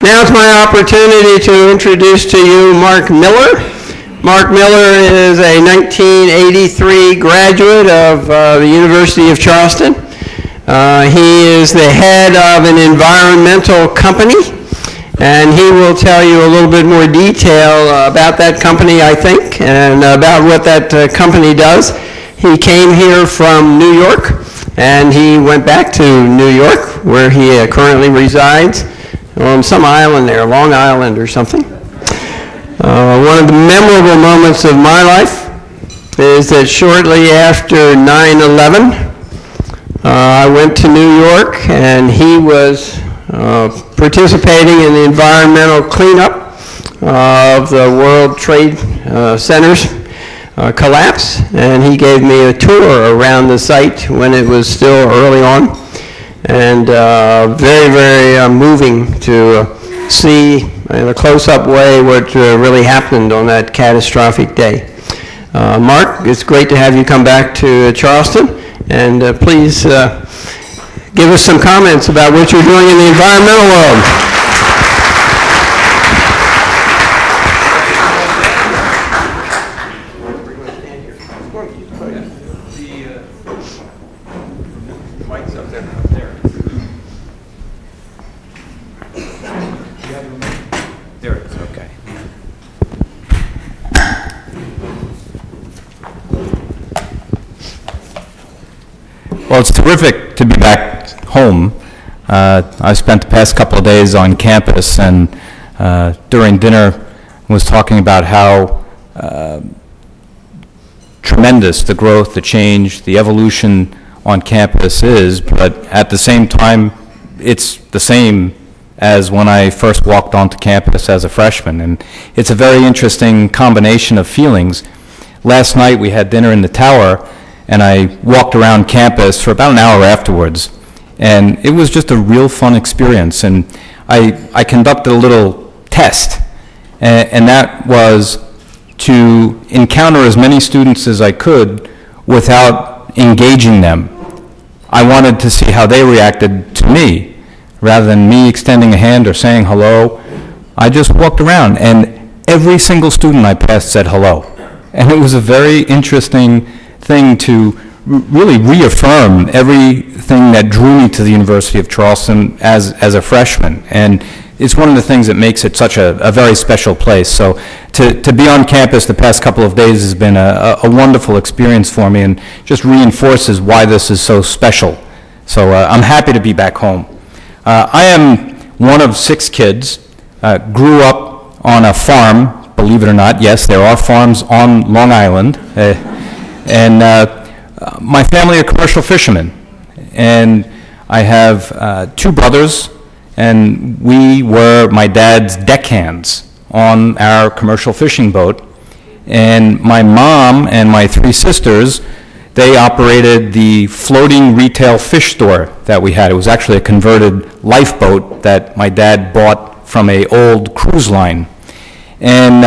Now it's my opportunity to introduce to you Mark Miller. Mark Miller is a 1983 graduate of the University of Charleston. He is the head of an environmental company, and he will tell you a little bit more detail about that company, I think, and about what that company does. He came here from New York, and he went back to New York, where he currently resides on some island there, Long Island or something. One of the memorable moments of my life is that shortly after 9/11, I went to New York, and he was participating in the environmental cleanup of the World Trade Center's collapse, and he gave me a tour around the site when it was still early on, and very, very moving to see in a close-up way what really happened on that catastrophic day. Mark, it's great to have you come back to Charleston, and please give us some comments about what you're doing in the environmental world. Well, it's terrific to be back home. I spent the past couple of days on campus, and during dinner was talking about how tremendous the growth, the change, the evolution on campus is, but at the same time, it's the same as when I first walked onto campus as a freshman, and it's a very interesting combination of feelings. Last night we had dinner in the tower, and I walked around campus for about an hour afterwards, and it was just a real fun experience. And I conducted a little test, and that was to encounter as many students as I could without engaging them. I wanted to see how they reacted to me. Rather than me extending a hand or saying hello, I just walked around, and every single student I passed said hello. And it was a very interesting thing to really reaffirm everything that drew me to the University of Charleston as a freshman. And it's one of the things that makes it such a very special place. So to be on campus the past couple of days has been a wonderful experience for me, and just reinforces why this is so special. So I'm happy to be back home. I am one of 6 kids, grew up on a farm, believe it or not. Yes, there are farms on Long Island. And my family are commercial fishermen, and I have 2 brothers, and we were my dad's deckhands on our commercial fishing boat. And my mom and my 3 sisters, they operated the floating retail fish store that we had. It was actually a converted lifeboat that my dad bought from an old cruise line. And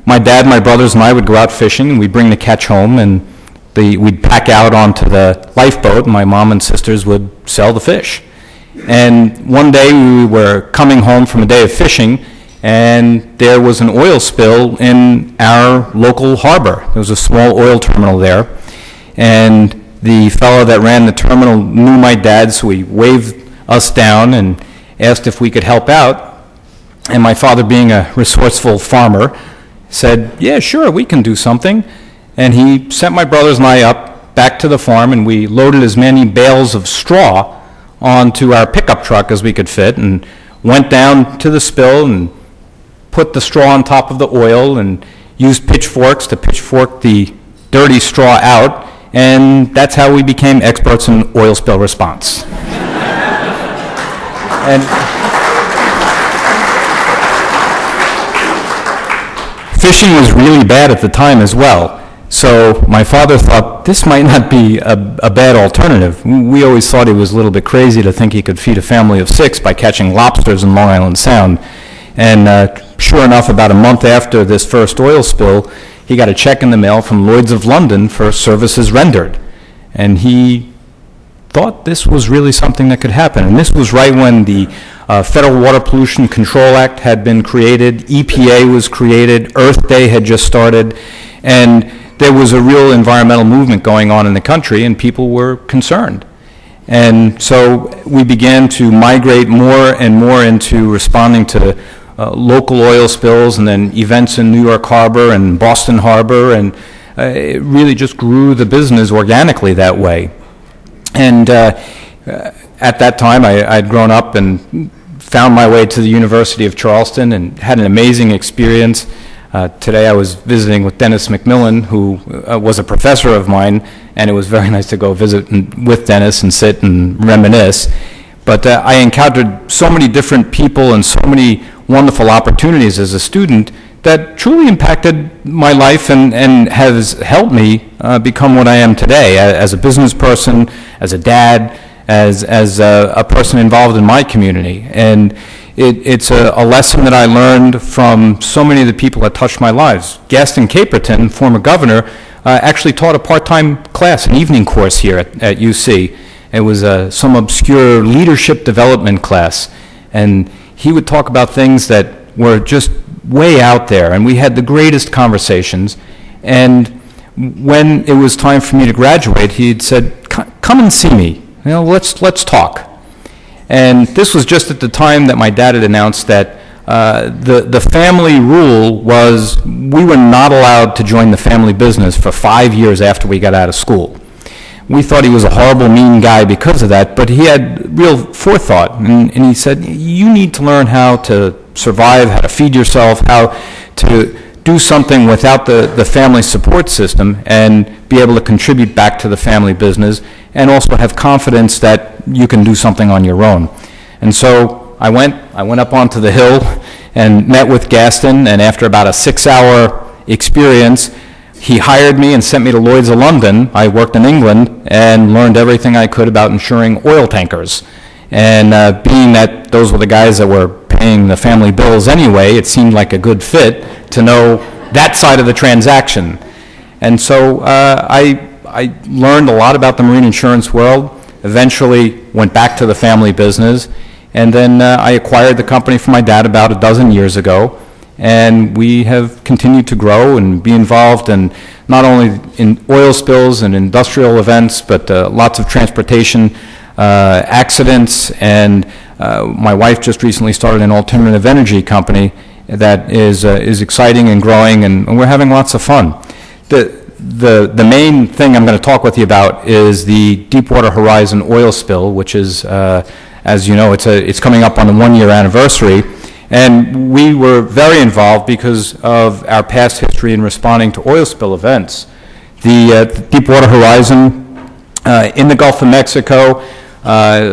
my dad, my brothers, and I would go out fishing, and we'd bring the catch home, and we'd pack out onto the lifeboat, and my mom and sisters would sell the fish. And one day we were coming home from a day of fishing, and there was an oil spill in our local harbor. There was a small oil terminal there, and the fellow that ran the terminal knew my dad, so he waved us down and asked if we could help out. And my father, being a resourceful farmer, said, yeah, sure, we can do something. And he sent my brothers and I up back to the farm, and we loaded as many bales of straw onto our pickup truck as we could fit, and went down to the spill and put the straw on top of the oil, and used pitchforks to pitchfork the dirty straw out, and that's how we became experts in oil spill response. And fishing was really bad at the time as well. So my father thought this might not be a bad alternative. We always thought he was a little bit crazy to think he could feed a family of 6 by catching lobsters in Long Island Sound. And sure enough, about a month after this first oil spill, he got a check in the mail from Lloyd's of London for services rendered. And he thought this was really something that could happen. And this was right when the Federal Water Pollution Control Act had been created, EPA was created, Earth Day had just started, and there was a real environmental movement going on in the country, and people were concerned. And so we began to migrate more and more into responding to local oil spills and then events in New York Harbor and Boston Harbor, and it really just grew the business organically that way. And at that time, I'd grown up and found my way to the University of Charleston and had an amazing experience. Today I was visiting with Dennis McMillan, who was a professor of mine, and it was very nice to go visit with Dennis and sit and reminisce. But I encountered so many different people and so many wonderful opportunities as a student that truly impacted my life and has helped me become what I am today as a business person, as a dad, as a person involved in my community. And it's a lesson that I learned from so many of the people that touched my lives. Gaston Caperton, former governor, actually taught a part-time class, an evening course here at UC. It was some obscure leadership development class, and he would talk about things that were just way out there, and we had the greatest conversations. And when it was time for me to graduate, he'd said, "Come and see me. You know, let's talk." And this was just at the time that my dad had announced that the family rule was we were not allowed to join the family business for 5 years after we got out of school. We thought he was a horrible, mean guy because of that, but he had real forethought, and he said, you need to learn how to survive, how to feed yourself, how to do something without the family support system and be able to contribute back to the family business, and also have confidence that you can do something on your own. And so I went up onto the hill and met with Gaston, and after about a 6-hour experience, he hired me and sent me to Lloyd's of London. I worked in England and learned everything I could about insuring oil tankers. And being that those were the guys that were paying the family bills anyway, it seemed like a good fit to know that side of the transaction. And so I learned a lot about the marine insurance world, eventually went back to the family business, and then I acquired the company from my dad about a dozen years ago, and we have continued to grow and be involved in not only in oil spills and industrial events, but lots of transportation accidents, and my wife just recently started an alternative energy company that is exciting and growing, and we're having lots of fun. The main thing I'm going to talk with you about is the Deepwater Horizon oil spill, which is, as you know, it's coming up on the 1-year anniversary. And we were very involved because of our past history in responding to oil spill events. The Deepwater Horizon in the Gulf of Mexico,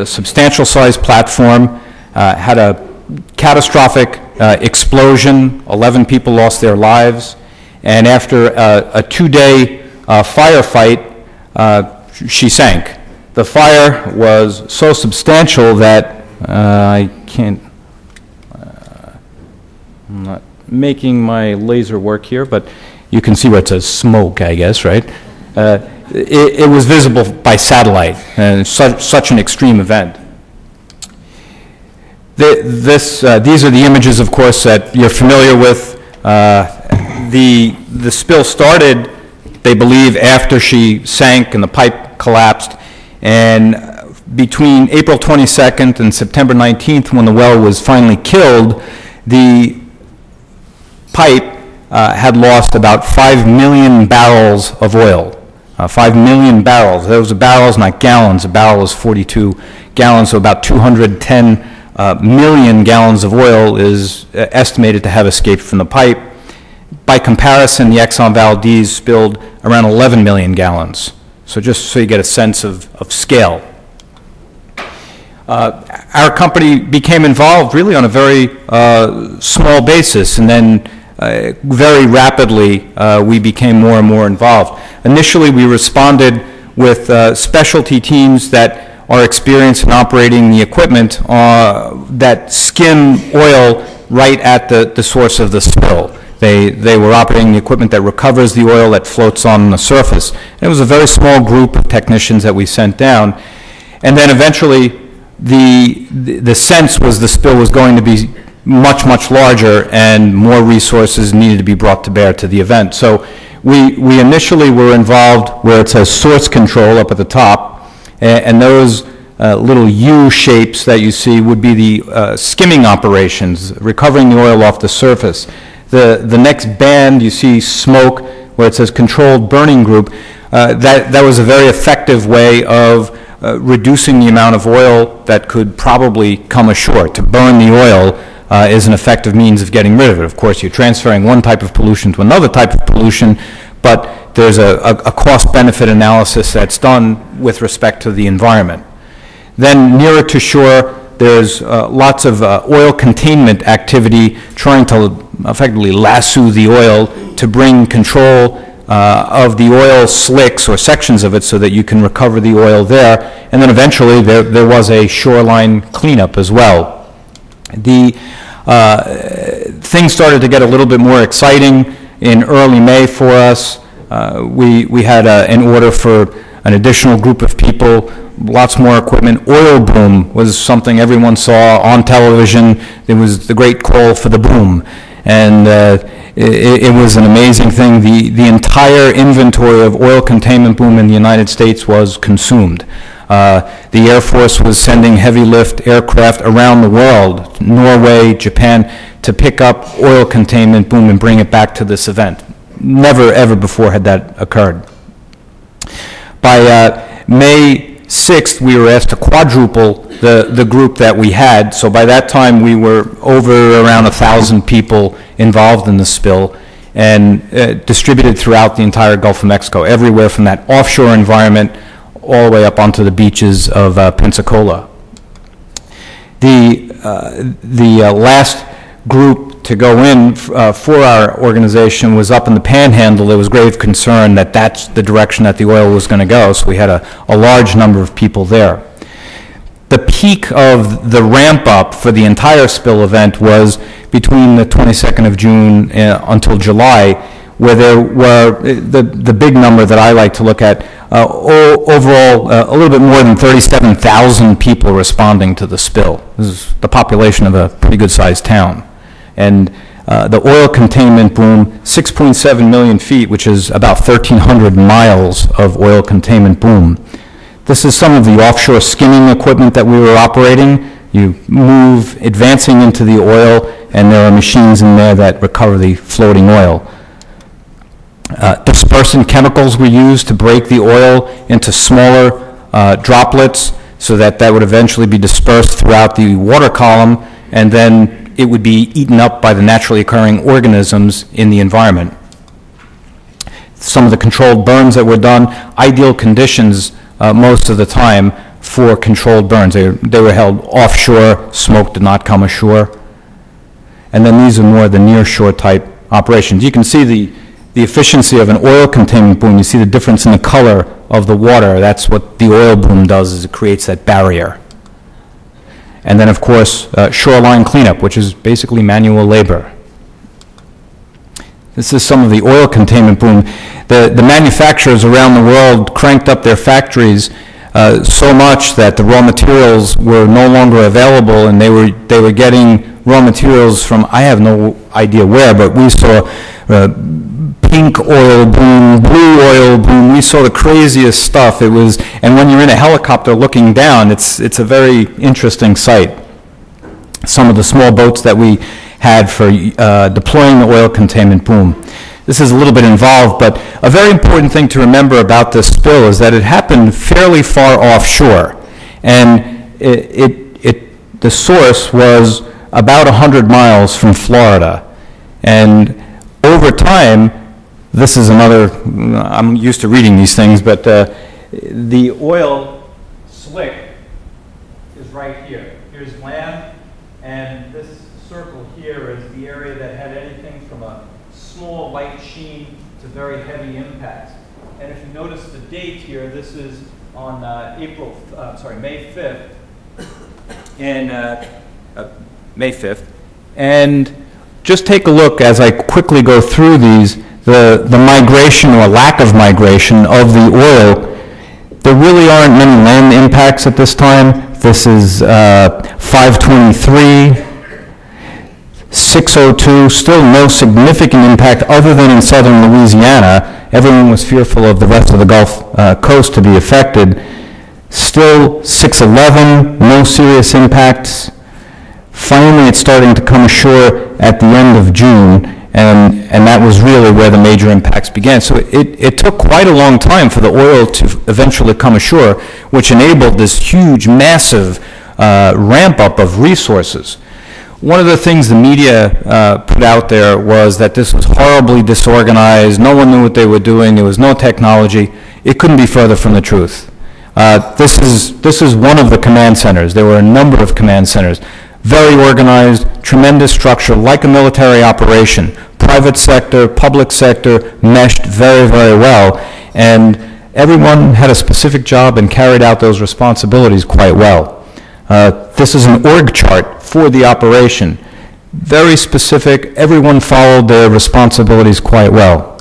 substantial sized platform, had a catastrophic explosion. 11 people lost their lives. And after a 2-day firefight, she sank. The fire was so substantial that I can't, I'm not making my laser work here, but you can see where it says smoke, I guess, right? It was visible by satellite, and such an extreme event. These are the images, of course, that you're familiar with. The spill started, they believe, after she sank and the pipe collapsed, and between April 22nd and September 19th, when the well was finally killed, the pipe had lost about 5 million barrels of oil. 5 million barrels. Those are barrels, not gallons. A barrel is 42 gallons, so about 210 million gallons of oil is estimated to have escaped from the pipe. By comparison, the Exxon Valdez spilled around 11 million gallons. So just so you get a sense of scale. Our company became involved really on a very small basis, and then very rapidly we became more and more involved. Initially, we responded with specialty teams that are experienced in operating the equipment that skim oil right at the source of the spill. They were operating the equipment that recovers the oil that floats on the surface. And it was a very small group of technicians that we sent down. And then eventually, the sense was the spill was going to be much, much larger, and more resources needed to be brought to bear to the event. So we initially were involved where it says source control up at the top, and those little U shapes that you see would be the skimming operations, recovering the oil off the surface. The next band, you see smoke, where it says controlled burning group. That was a very effective way of reducing the amount of oil that could probably come ashore. To burn the oil is an effective means of getting rid of it. Of course, you're transferring one type of pollution to another type of pollution, but there's a cost-benefit analysis that's done with respect to the environment. Then nearer to shore, there's lots of oil containment activity trying to effectively lasso the oil to bring control of the oil slicks or sections of it so that you can recover the oil there. And then eventually there was a shoreline cleanup as well. The things started to get a little bit more exciting in early May for us. We had an order for an additional group of people, lots more equipment. Oil boom was something everyone saw on television. There was the great call for the boom. And it was an amazing thing. The entire inventory of oil containment boom in the United States was consumed. The Air Force was sending heavy lift aircraft around the world, Norway, Japan, to pick up oil containment boom and bring it back to this event. Never, ever before had that occurred. By May 6th, we were asked to quadruple the group that we had. So by that time, we were over around 1,000 people involved in the spill and distributed throughout the entire Gulf of Mexico, everywhere from that offshore environment all the way up onto the beaches of Pensacola. The last group to go in for our organization was up in the Panhandle. There was grave concern that that's the direction that the oil was going to go, so we had a large number of people there. The peak of the ramp up for the entire spill event was between the 22nd of June until July, where there were the big number that I like to look at, overall a little bit more than 37,000 people responding to the spill. This is the population of a pretty good sized town. And the oil containment boom, 6.7 million feet, which is about 1,300 miles of oil containment boom. This is some of the offshore skimming equipment that we were operating. You move, advancing into the oil, and there are machines in there that recover the floating oil. Dispersant chemicals were used to break the oil into smaller droplets so that would eventually be dispersed throughout the water column, and then it would be eaten up by the naturally occurring organisms in the environment. Some of the controlled burns that were done, ideal conditions most of the time for controlled burns. They were held offshore, smoke did not come ashore. And then these are more the near shore type operations. You can see the efficiency of an oil containment boom. You see the difference in the color of the water. That's what the oil boom does, is it creates that barrier. And then, of course, shoreline cleanup, which is basically manual labor. This is some of the oil containment boom. The manufacturers around the world cranked up their factories so much that the raw materials were no longer available, and they were getting raw materials from, I have no idea where, but we saw pink oil boom, blue oil boom. We saw the craziest stuff. It was, and when you're in a helicopter looking down, it's a very interesting sight. Some of the small boats that we had for deploying the oil containment boom. This is a little bit involved, but a very important thing to remember about this spill is that it happened fairly far offshore, and the source was about 100 miles from Florida, and over time, this is another, I'm used to reading these things, but the oil slick is right here. Here's land, and this circle here is the area that had anything from a small light sheen to very heavy impacts. And if you notice the date here, this is on May 5th, and May 5th. And just take a look as I quickly go through these, the migration or lack of migration of the oil. There really aren't many land impacts at this time. This is 523, 602, still no significant impact other than in southern Louisiana. Everyone was fearful of the rest of the Gulf Coast to be affected. Still 611, no serious impacts. Finally, it's starting to come ashore at the end of June, and that was really where the major impacts began. So it took quite a long time for the oil to eventually come ashore, which enabled this huge, massive ramp-up of resources. One of the things the media put out there was that this was horribly disorganized, no one knew what they were doing, there was no technology. It couldn't be further from the truth. This is one of the command centers. There were a number of command centers. Very organized, tremendous structure, like a military operation. Private sector, public sector, meshed very, very well. And everyone had a specific job and carried out those responsibilities quite well. This is an org chart for the operation. Very specific. Everyone followed their responsibilities quite well.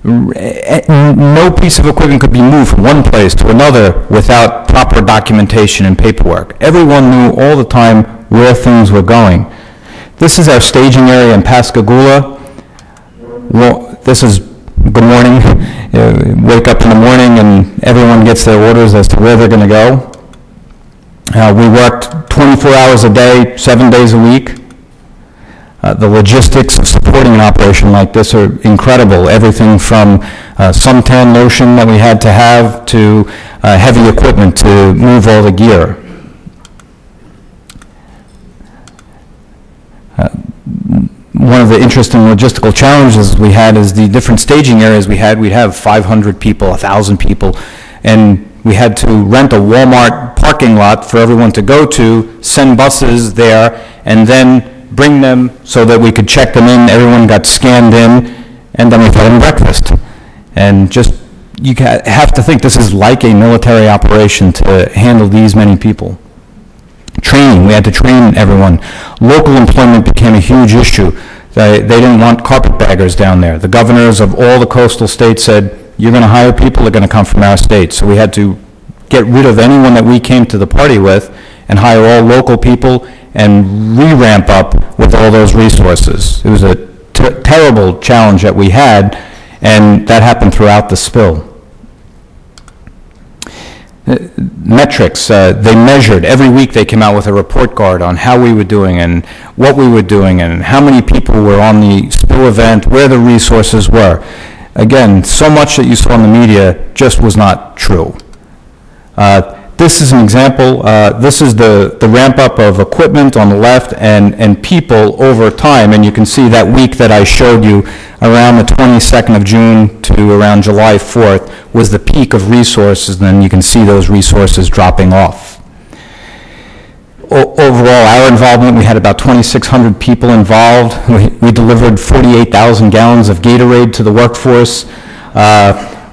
No piece of equipment could be moved from one place to another without proper documentation and paperwork. Everyone knew all the time where things were going. This is our staging area in Pascagoula. Well, this is good morning. Wake up in the morning and everyone gets their orders as to where they're going to go. We worked 24 hours a day, 7 days a week. The logistics of supporting an operation like this are incredible. Everything from suntan lotion that we had to have to heavy equipment to move all the gear. One of the interesting logistical challenges we had is the different staging areas we had. We'd have 500 people, 1,000 people, and we had to rent a Walmart parking lot for everyone to go to, send buses there, and then bring them so that we could check them in. Everyone got scanned in, and then we fed them breakfast. And just, you have to think this is like a military operation to handle these many people. Training, we had to train everyone. Local employment became a huge issue. They didn't want carpetbaggers down there. The governors of all the coastal states said, you're going to hire people, they're going to come from our state. So we had to get rid of anyone that we came to the party with and hire all local people and re-ramp up with all those resources. It was a terrible challenge that we had, and that happened throughout the spill. Metrics, they measured. Every week they came out with a report card on how we were doing and what we were doing and how many people were on the spill event, where the resources were. Again, so much that you saw in the media just was not true. This is an example. This is the ramp-up of equipment on the left and people over time. And you can see that week that I showed you around the 22nd of June to around July 4th was the peak of resources. And then you can see those resources dropping off. Overall, our involvement, we had about 2,600 people involved. We delivered 48,000 gallons of Gatorade to the workforce.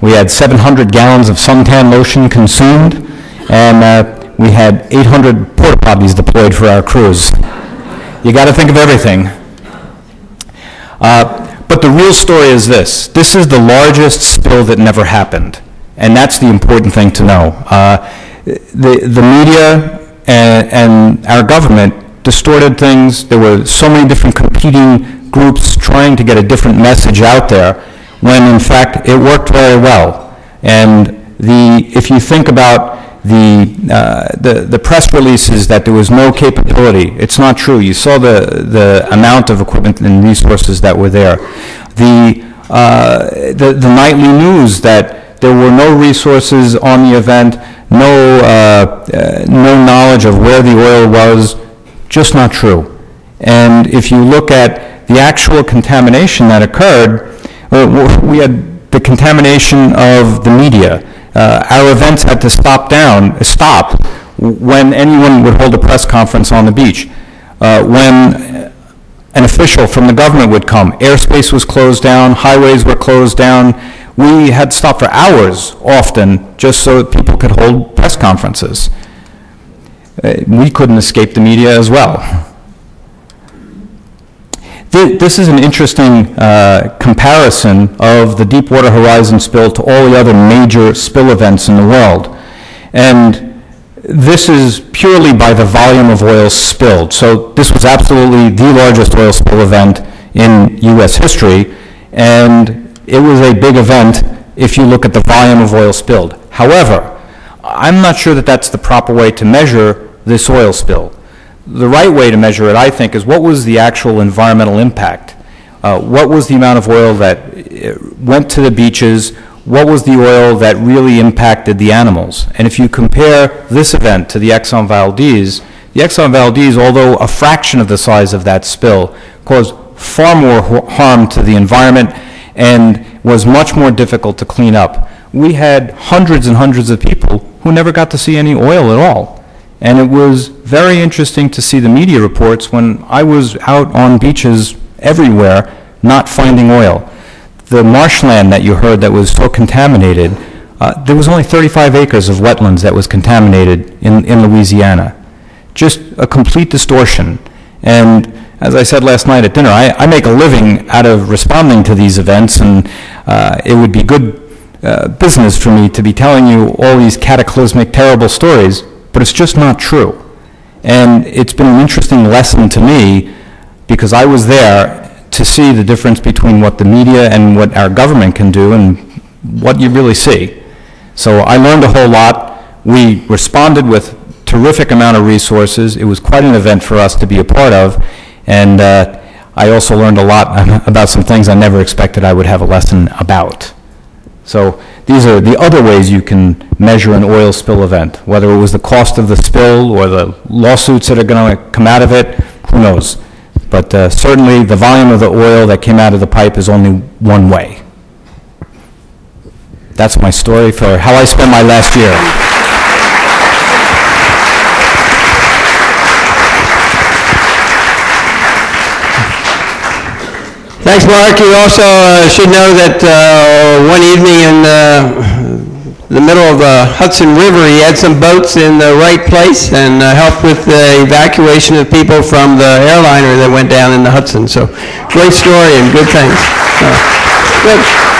We had 700 gallons of suntan lotion consumed. And we had 800 porta potties deployed for our crews. You got to think of everything. But the real story is this. This is the largest spill that never happened. And that's the important thing to know. The media and our government distorted things. There were so many different competing groups trying to get a different message out there, when in fact it worked very well. And if you think about the press releases that there was no capability, it's not true. You saw the amount of equipment and resources that were there. The nightly news that there were no resources on the event, no knowledge of where the oil was, just not true. And if you look at the actual contamination that occurred, we had the contamination of the media. Our events had to stop when anyone would hold a press conference on the beach. When an official from the government would come, airspace was closed down, highways were closed down. We had to stop for hours often just so that people could hold press conferences. We couldn't escape the media as well. This is an interesting comparison of the Deepwater Horizon spill to all the other major spill events in the world. And this is purely by the volume of oil spilled. So this was absolutely the largest oil spill event in U.S. history, and it was a big event if you look at the volume of oil spilled. However, I'm not sure that that's the proper way to measure this oil spill. The right way to measure it, I think, is what was the actual environmental impact? What was the amount of oil that went to the beaches? What was the oil that really impacted the animals? And if you compare this event to the Exxon Valdez, although a fraction of the size of that spill, caused far more harm to the environment and was much more difficult to clean up. We had hundreds and hundreds of people who never got to see any oil at all. And it was very interesting to see the media reports when I was out on beaches everywhere not finding oil. The marshland that you heard that was so contaminated, there was only 35 acres of wetlands that was contaminated in Louisiana. Just a complete distortion. And as I said last night at dinner, I make a living out of responding to these events, and it would be good business for me to be telling you all these cataclysmic, terrible stories, but it's just not true. And it's been an interesting lesson to me because I was there to see the difference between what the media and what our government can do and what you really see. So I learned a whole lot. We responded with terrific amount of resources. It was quite an event for us to be a part of. And I also learned a lot about some things I never expected I would have a lesson about. So these are the other ways you can measure an oil spill event, whether it was the cost of the spill or the lawsuits that are going to come out of it, who knows. But certainly the volume of the oil that came out of the pipe is only one way. That's my story for how I spent my last year. Thanks, Mark. You also should know that one evening in the middle of the Hudson River, he had some boats in the right place and helped with the evacuation of people from the airliner that went down in the Hudson. So great story and good things. Good.